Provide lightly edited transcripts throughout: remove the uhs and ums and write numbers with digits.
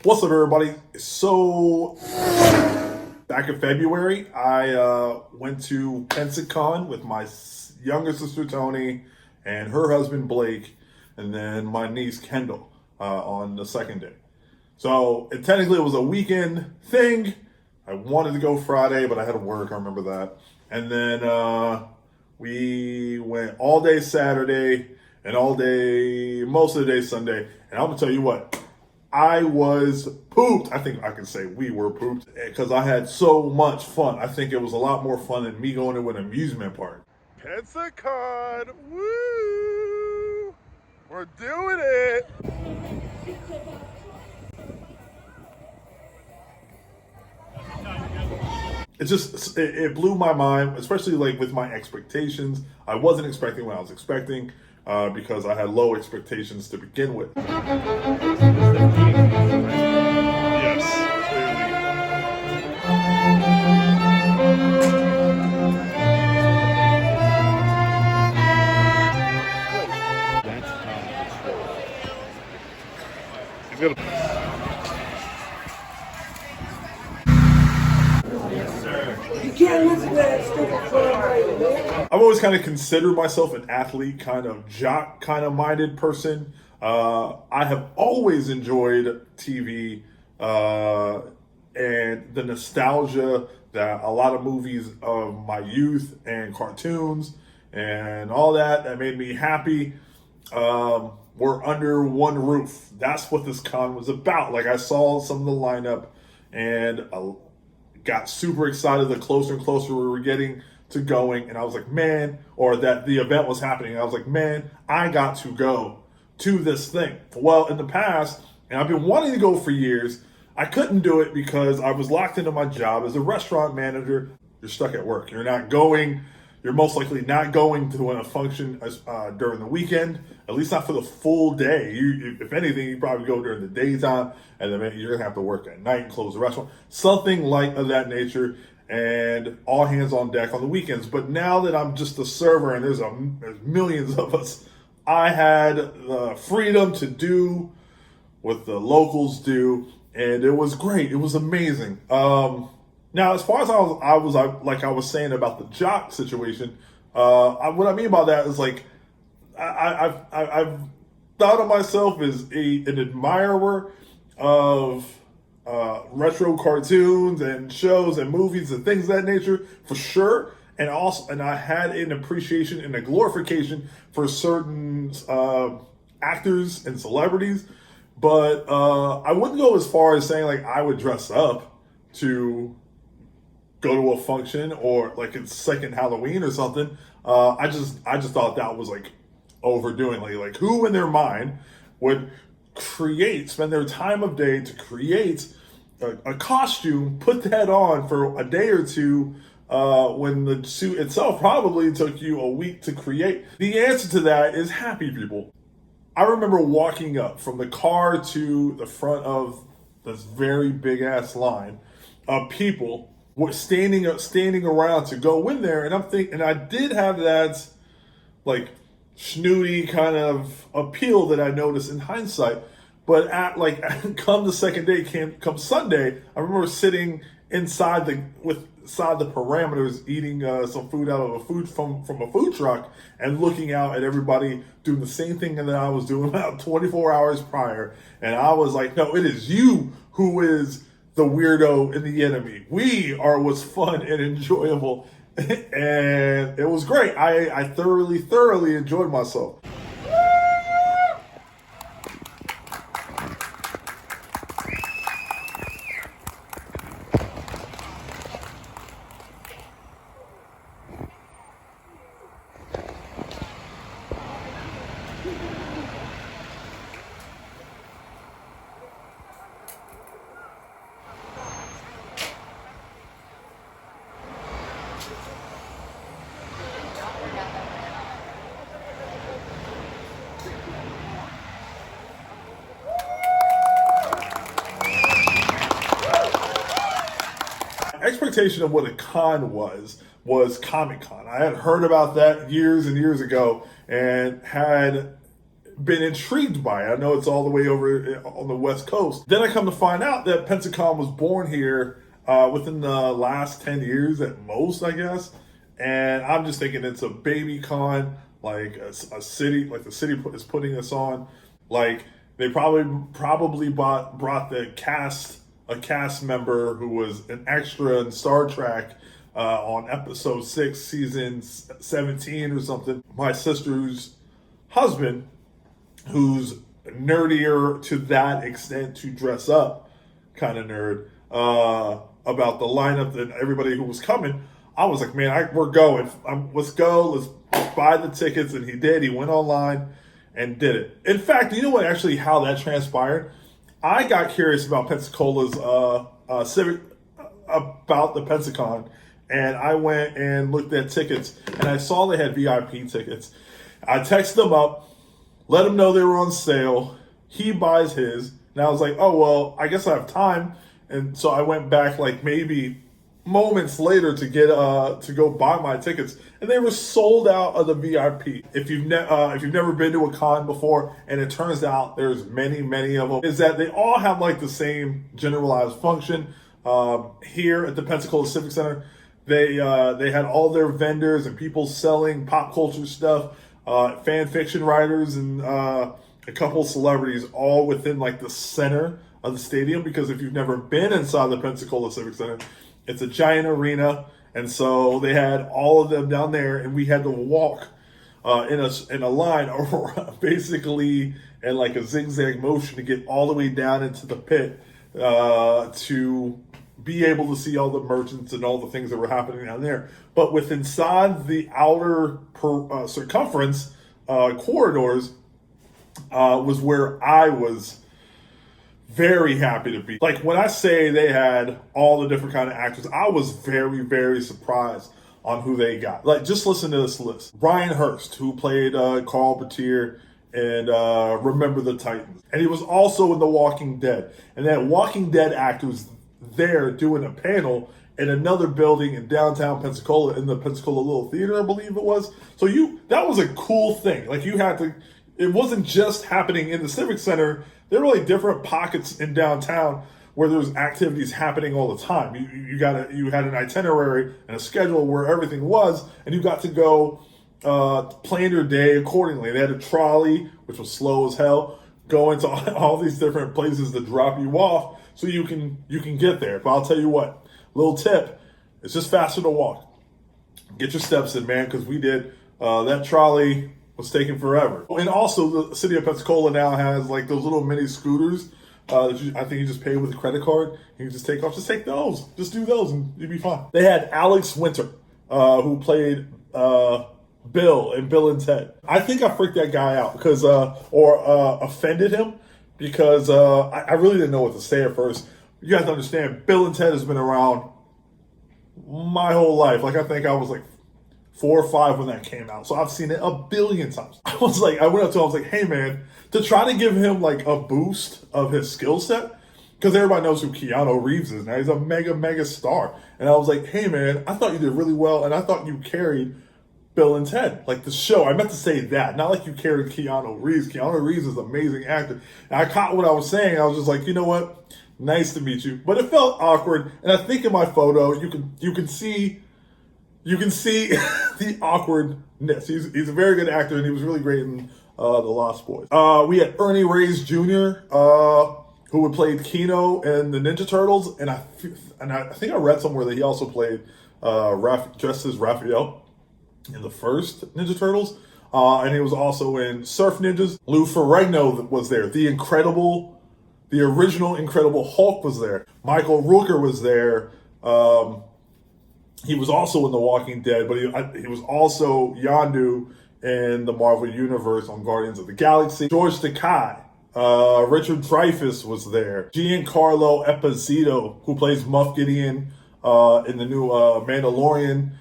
What's up, everybody? So, back in February, I went to Pensacon with my younger sister Tony and her husband Blake, and then my niece Kendall on the second day. So, technically, it was a weekend thing. I wanted to go Friday, but I had to work. I remember that. And then we went all day Saturday and all day, most of the day Sunday. And I'm gonna tell you what. I was pooped. I think I can say we were pooped because I had so much fun. I think it was a lot more fun than me going to an amusement park. Pensacon, woo! We're doing it. It blew my mind, especially like with my expectations. I wasn't expecting what I was expecting because I had low expectations to begin with. Yes, clearly. You can't listen to that stupid club right, man. I've always kind of considered myself an athlete, kind of jock, kind of minded person. I have always enjoyed TV and the nostalgia that a lot of movies of my youth and cartoons and all that made me happy were under one roof. That's what this con was about. Like I saw some of the lineup and got super excited the closer and closer we were getting to going, and I was like, man, or that the event was happening. I was like, man, I got to go to this thing. Well, in the past, and I've been wanting to go for years, I couldn't do it because I was locked into my job as a restaurant manager. You're stuck at work. You're not going. You're most likely not going to a function during the weekend, at least not for the full day. If anything, you probably go during the daytime, and then you're gonna have to work at night and close the restaurant, something like of that nature. And all hands on deck on the weekends. But now that I'm just a server and there's millions of us, I had the freedom to do what the locals do, and it was great. It was amazing. Now, as far as I was saying about the jock situation, what I mean by that is like I've thought of myself as an admirer of retro cartoons and shows and movies and things of that nature for sure, and I had an appreciation and a glorification for certain actors and celebrities, but I wouldn't go as far as saying like I would dress up to go to a function or like it's second Halloween or something. I just thought that was like overdoing. Like who in their mind would spend their time of day to create a costume, put that on for a day or two, when the suit itself probably took you a week to create. The answer to that is happy people. I remember walking up from the car to the front of this very big ass line of people were standing around to go in there, and I'm thinking, and I did have that like snooty kind of appeal that I noticed in hindsight. But at like come the second day, come Sunday, I remember sitting inside the parameters, eating some food out of from a food truck, and looking out at everybody doing the same thing that I was doing about 24 hours prior. And I was like, no, it is you who is the weirdo and the enemy. We are what's fun and enjoyable, and it was great. I thoroughly enjoyed myself. Expectation of what a con was Comic Con. I had heard about that years and years ago and had been intrigued by it. I know it's all the way over on the West Coast. Then I come to find out that Pensacon was born here within the last 10 years at most, I guess. And I'm just thinking it's a baby con, like a city, like the city is putting us on. Like they probably brought a cast member who was an extra in Star Trek on episode 6, season 17 or something. My sister's husband, who's nerdier to that extent to dress up, kind of nerd, about the lineup and everybody who was coming. I was like, man, we're going. Let's go. Let's buy the tickets. And he did. He went online and did it. In fact, you know what? Actually, how that transpired. I got curious about Pensacola's civic about the Pensacon, and I went and looked at tickets, and I saw they had VIP tickets. I texted them up, let him know they were on sale. He buys his, and I was like, oh well, I guess I have time. And so I went back like maybe moments later to get to go buy my tickets, and they were sold out of the VIP. If you've never been to a con before, and it turns out there's many of them, is that they all have like the same generalized function. Here at the Pensacola Civic Center, they had all their vendors and people selling pop culture stuff, fan fiction writers, and a couple celebrities, all within like the center of the stadium. Because if you've never been inside the Pensacola Civic Center, it's a giant arena, and so they had all of them down there, and we had to walk in a line, or basically in like a zigzag motion to get all the way down into the pit to be able to see all the merchants and all the things that were happening down there. But with inside the outer circumference corridors was where I was very happy to be. Like when I say they had all the different kind of actors, I was very surprised on who they got. Like just listen to this list. Brian Hurst, who played Carl Batir and Remember the Titans. And he was also in The Walking Dead. And that Walking Dead actor was there doing a panel in another building in downtown Pensacola, in the Pensacola Little Theater, I believe it was. So that was a cool thing. Like you had to, it wasn't just happening in the Civic Center. There were like different pockets in downtown where there was activities happening all the time. You had an itinerary and a schedule where everything was, and you got to go plan your day accordingly. They had a trolley, which was slow as hell, going to all these different places to drop you off so you can get there. But I'll tell you what, little tip, it's just faster to walk. Get your steps in, man, because we did. That trolley was taking forever. And also the city of Pensacola now has like those little mini scooters that I think you just pay with a credit card. You can just take off. Just take those. Just do those and you'll be fine. They had Alex Winter, who played Bill in Bill and Ted. I think I freaked that guy out because offended him because I really didn't know what to say at first. You have to understand, Bill and Ted has been around my whole life. Like I think I was like 4 or 5 when that came out. So I've seen it a billion times. I went up to him, I was like, hey man, to try to give him like a boost of his skill set, because everybody knows who Keanu Reeves is now. He's a mega star. And I was like, hey man, I thought you did really well, and I thought you carried Bill and Ted, like the show. I meant to say that, not like you carried Keanu Reeves. Keanu Reeves is an amazing actor. And I caught what I was saying. I was just like, you know what? Nice to meet you. But it felt awkward. And I think in my photo, you can see the awkwardness. He's a very good actor, and he was really great in The Lost Boys. We had Ernie Reyes Jr., who had played Keno in the Ninja Turtles, and I think I read somewhere that he also played dressed as Raphael in the first Ninja Turtles, and he was also in Surf Ninjas. Lou Ferrigno was there. The original Incredible Hulk was there. Michael Rooker was there. He was also in The Walking Dead, but he was also Yondu in the Marvel Universe on Guardians of the Galaxy. George Takei, Richard Dreyfuss was there. Giancarlo Esposito, who plays Moff Gideon in the new Mandalorian,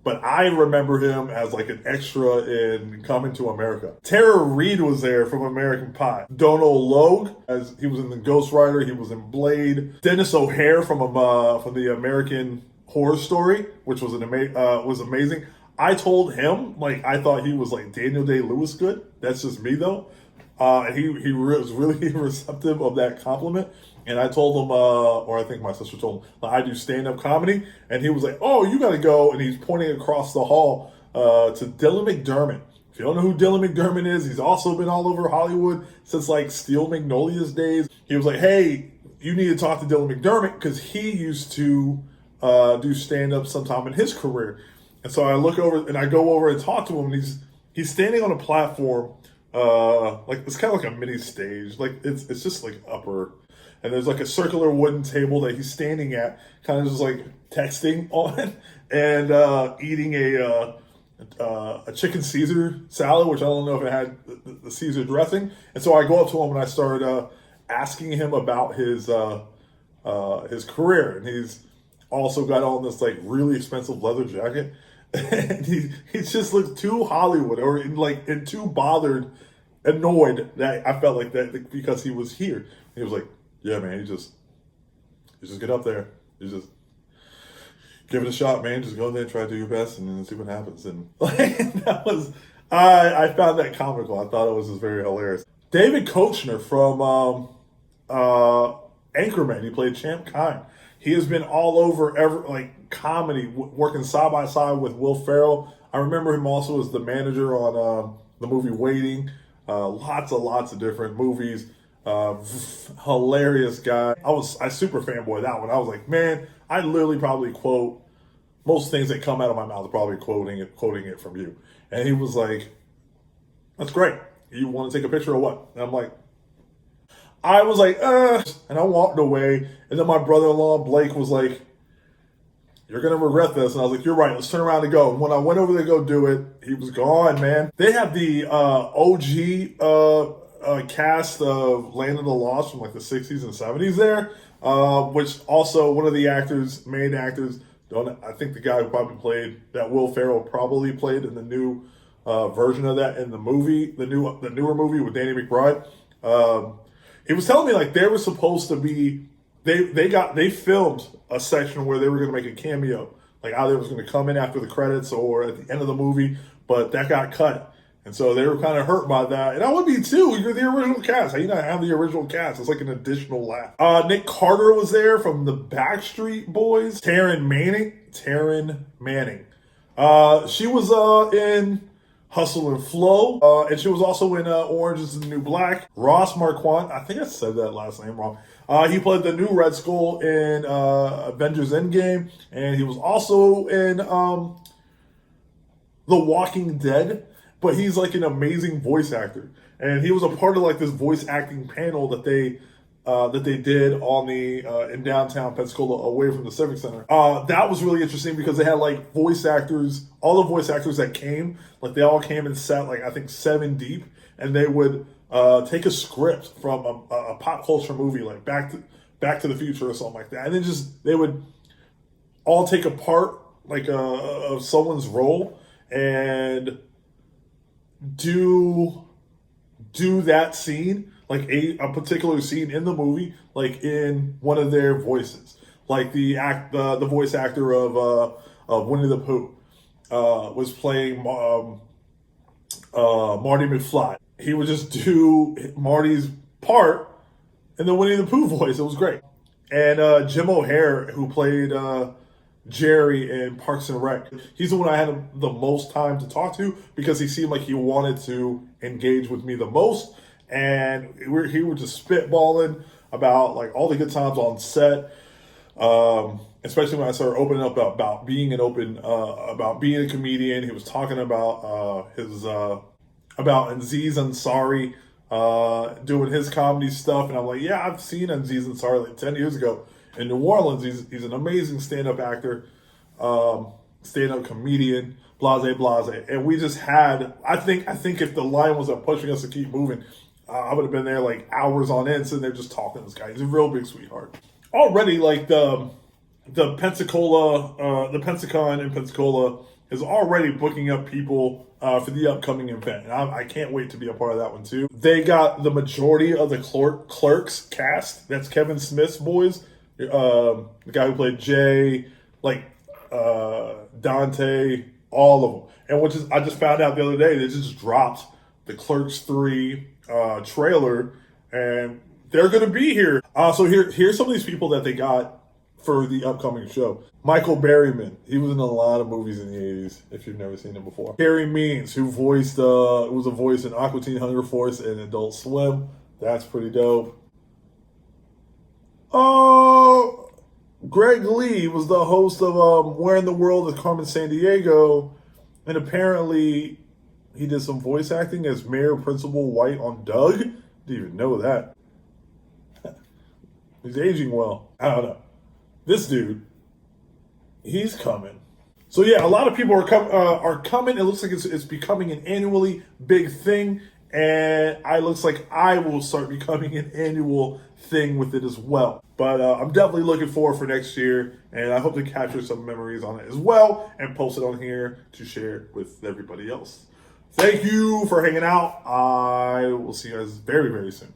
but I remember him as like an extra in Coming to America. Tara Reid was there from American Pie. Donald Logue, as he was in the Ghost Rider, he was in Blade. Dennis O'Hare from the American Horror Story, which was was amazing. I told him, like, I thought he was like Daniel Day-Lewis good. That's just me though. And was really receptive of that compliment. And I told him, or I think my sister told him, like, I do stand-up comedy. And he was like, oh, you got to go. And he's pointing across the hall to Dylan McDermott. If you don't know who Dylan McDermott is, he's also been all over Hollywood since like Steel Magnolia's days. He was like, hey, you need to talk to Dylan McDermott because he used to do stand-up sometime in his career. And so I look over and I go over and talk to him, and he's standing on a platform, like it's kind of like a mini stage, like it's just like upper, and there's like a circular wooden table that he's standing at, kind of just like texting on, and eating a chicken Caesar salad, which I don't know if it had the Caesar dressing. And so I go up to him and I start asking him about his career, and he's also got on this like really expensive leather jacket. And he just looks too Hollywood or and too bothered, annoyed that I felt like that because he was here. He was like, yeah, man, you just get up there. You just give it a shot, man. Just go there and try to do your best and then see what happens. And that was, I found that comical. I thought it was just very hilarious. David Koechner from Anchorman. He played Champ Kine. He has been all over comedy, working side by side with Will Ferrell. I remember him also as the manager on the movie Waiting. Lots of different movies. Hilarious guy. I super fanboy that one. I was like, man, I literally probably quote most things that come out of my mouth, probably quoting it from you. And he was like, that's great. You want to take a picture or what? And I'm like, I was like, and I walked away. And then my brother-in-law, Blake, was like, you're going to regret this. And I was like, you're right. Let's turn around and go. And when I went over there to go do it, he was gone, man. They have the OG cast of Land of the Lost from like the 60s and 70s there, which also one of the main actors, I think the guy who probably played, that Will Ferrell probably played in the new version of that in the movie, the newer movie with Danny McBride. He was telling me like they were supposed to be, they filmed a section where they were going to make a cameo, like either it was going to come in after the credits or at the end of the movie, but that got cut. And so they were kind of hurt by that. And I would be too. You're the original cast. How you not have the original cast? It's like an additional laugh. Nick Carter was there from the Backstreet Boys. Taryn Manning. She was in Hustle and Flow. And she was also in Orange is the New Black. Ross Marquand. I think I said that last name wrong. He played the new Red Skull in Avengers Endgame. And he was also in The Walking Dead. But he's like an amazing voice actor, and he was a part of like this voice acting panel that they did on in downtown Pensacola, away from the Civic Center. That was really interesting because they had like voice actors, all the voice actors that came, like they all came and sat like I think 7 deep, and they would take a script from a pop culture movie like Back to the Future or something like that, and then they would all take a part like of someone's role and do that scene, like a particular scene in the movie, like in one of their voices. Like the voice actor of Winnie the Pooh was playing Marty McFly. He would just do Marty's part in the Winnie the Pooh voice. It was great. And Jim O'Hare, who played Jerry in Parks and Rec. He's the one I had the most time to talk to because he seemed like he wanted to engage with me the most. And he was just spitballing about like all the good times on set, especially when I started opening up about being about being a comedian. He was talking about about Aziz Ansari doing his comedy stuff, and I'm like, yeah, I've seen Aziz Ansari like 10 years ago. In New Orleans, he's an amazing stand-up actor, stand-up comedian, blase. And we just had, I think if the line wasn't pushing us to keep moving, I would have been there like hours on end, sitting there just talking to this guy. He's a real big sweetheart. Already, like the Pensacon in Pensacola is already booking up people for the upcoming event. And I can't wait to be a part of that one too. They got the majority of the Clerks cast. That's Kevin Smith's boys. The guy who played Jay, like Dante, all of them. And I just found out the other day, they just dropped the Clerks 3 trailer, and they're going to be here. So here's some of these people that they got for the upcoming show. Michael Berryman, he was in a lot of movies in the 80s, if you've never seen him before. Carrie Means, who was a voice in Aqua Teen Hunger Force and Adult Swim. That's pretty dope. Greg Lee was the host of Where in the World is Carmen Sandiego, and apparently he did some voice acting as Mayor Principal White on Doug. Didn't even know that. He's aging well. I don't know. This dude, he's coming. So yeah, a lot of people are coming. It looks like it's becoming an annually big thing, and it looks like I will start becoming an annual thing with it as well. But I'm definitely looking forward for next year, and I hope to capture some memories on it as well and post it on here to share with everybody else. Thank you for hanging out. I will see you guys very, very soon.